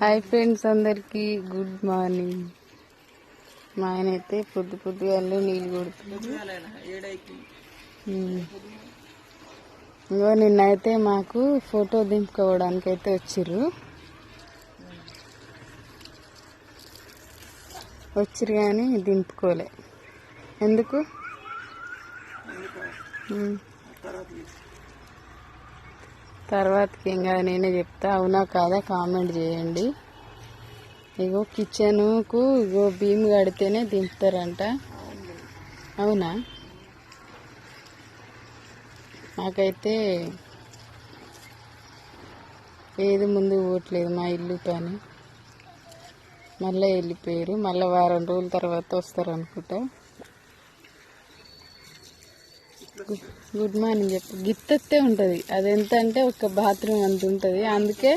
Hi friends, అందరికి good morning. మా ఆయన అయితే పొద్దుగాలే నీళ్ళు కొడుతుంది. ఇంకో నిన్నైతే మాకు ఫోటో దింపుకోవడానికి అయితే వచ్చిర్రు కానీ దింపుకోలే. ఎందుకు? తర్వాతకి ఏం కాదు, నేనే చెప్తా. అవునా కాదా కామెంట్ చేయండి. ఇగో కిచెన్కు ఇగో భీమ్ కడితేనే దింపుతారంట. అవునా? నాకైతే ఏది ముందు పోవట్లేదు మా ఇల్లు పని. మళ్ళీ వెళ్ళిపోయారు. మళ్ళీ వారం రోజుల తర్వాత వస్తారు అనుకుంటా. గుడ్ మార్నింగ్ చెప్పు. గిత్తతే ఉంటుంది. అది ఎంత అంటే ఒక బాత్రూమ్ అంత ఉంటుంది. అందుకే